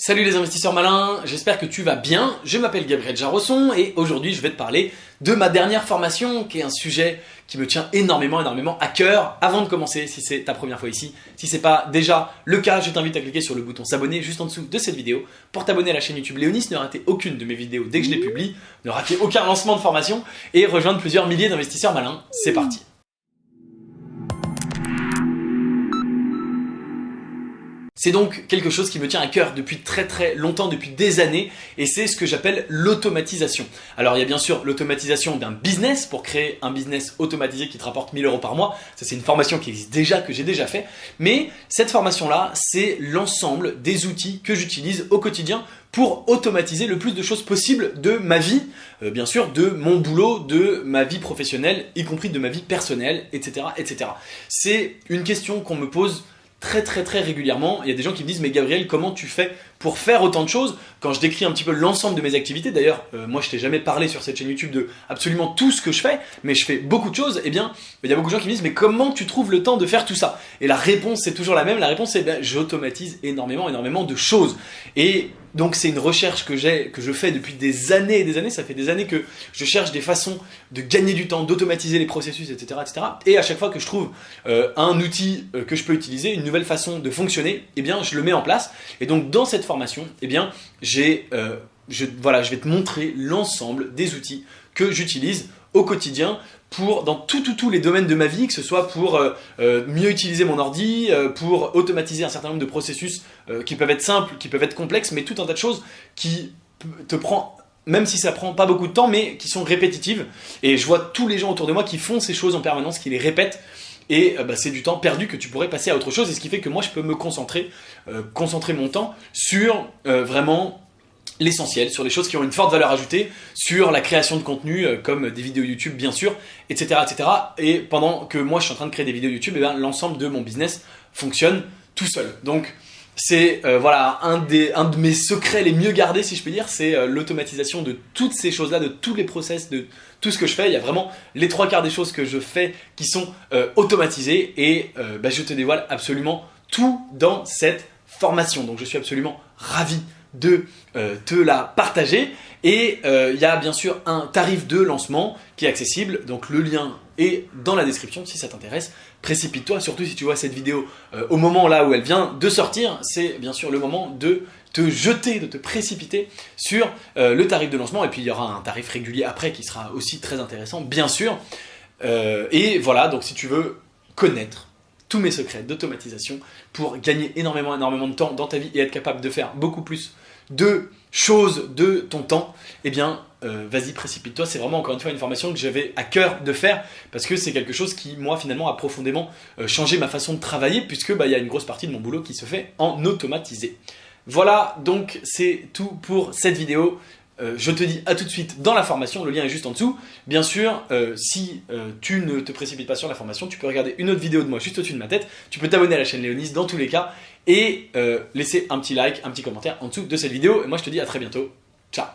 Salut les investisseurs malins, j'espère que tu vas bien. Je m'appelle Gabriel Jarosson et aujourd'hui je vais te parler de ma dernière formation qui est un sujet qui me tient énormément à cœur. Avant de commencer, si c'est ta première fois ici, si c'est pas déjà le cas, je t'invite à cliquer sur le bouton s'abonner juste en dessous de cette vidéo pour t'abonner à la chaîne YouTube Léonis, ne rater aucune de mes vidéos dès que je les publie, ne rater aucun lancement de formation et rejoindre plusieurs milliers d'investisseurs malins. C'est parti. C'est donc quelque chose qui me tient à cœur depuis très longtemps, depuis des années, et c'est ce que j'appelle l'automatisation. Alors il y a bien sûr l'automatisation d'un business, pour créer un business automatisé qui te rapporte 1000 € par mois. Ça c'est une formation qui existe déjà, que j'ai déjà fait. Mais cette formation-là, c'est l'ensemble des outils que j'utilise au quotidien pour automatiser le plus de choses possible de ma vie, bien sûr de mon boulot, de ma vie professionnelle, y compris de ma vie personnelle, etc. etc. C'est une question qu'on me pose très régulièrement. Il y a des gens qui me disent mais Gabriel, comment tu fais pour faire autant de choses? Quand je décris un petit peu l'ensemble de mes activités, d'ailleurs moi je t'ai jamais parlé sur cette chaîne YouTube de absolument tout ce que je fais, mais je fais beaucoup de choses, et bien il y a beaucoup de gens qui me disent mais comment tu trouves le temps de faire tout ça? Et la réponse c'est toujours la même, la réponse c'est j'automatise énormément de choses. Et donc c'est une recherche que je fais depuis des années et des années. Ça fait des années que je cherche des façons de gagner du temps, d'automatiser les processus, etc. Et à chaque fois que je trouve un outil que je peux utiliser, une nouvelle façon de fonctionner, eh bien je le mets en place. Et donc dans cette formation, eh bien je vais te montrer l'ensemble des outils que j'utilise au quotidien dans tous les domaines de ma vie, que ce soit pour mieux utiliser mon ordi, pour automatiser un certain nombre de processus qui peuvent être simples, qui peuvent être complexes, mais tout un tas de choses qui te prend, même si ça prend pas beaucoup de temps, mais qui sont répétitives. Et je vois tous les gens autour de moi qui font ces choses en permanence, qui les répètent. Et c'est du temps perdu que tu pourrais passer à autre chose. Et ce qui fait que moi je peux me concentrer mon temps sur vraiment l'essentiel, sur les choses qui ont une forte valeur ajoutée, sur la création de contenu comme des vidéos YouTube bien sûr, etc. Et pendant que moi je suis en train de créer des vidéos YouTube, l'ensemble de mon business fonctionne tout seul. Donc c'est voilà, un de mes secrets les mieux gardés si je peux dire, c'est l'automatisation de toutes ces choses-là, de tous les process, de tout ce que je fais. Il y a vraiment les 3/4 des choses que je fais qui sont automatisées, et je te dévoile absolument tout dans cette formation. Donc je suis absolument ravi de te la partager. Et il y a bien sûr un tarif de lancement qui est accessible, donc le lien est dans la description si ça t'intéresse. Précipite-toi, surtout si tu vois cette vidéo au moment là où elle vient de sortir, c'est bien sûr le moment de te jeter, de te précipiter sur le tarif de lancement. Et puis il y aura un tarif régulier après qui sera aussi très intéressant bien sûr. Et voilà, donc si tu veux connaître tous mes secrets d'automatisation pour gagner énormément de temps dans ta vie et être capable de faire beaucoup plus de choses de ton temps, eh bien vas-y, précipite-toi. C'est vraiment encore une fois une formation que j'avais à cœur de faire parce que c'est quelque chose qui moi finalement a profondément changé ma façon de travailler, puisque il y a une grosse partie de mon boulot qui se fait en automatisé. Voilà, donc c'est tout pour cette vidéo. Je te dis à tout de suite dans la formation, le lien est juste en dessous. Bien sûr, si tu ne te précipites pas sur la formation, tu peux regarder une autre vidéo de moi juste au-dessus de ma tête. Tu peux t'abonner à la chaîne Léonis dans tous les cas et laisser un petit like, un petit commentaire en dessous de cette vidéo. Et moi je te dis à très bientôt. Ciao!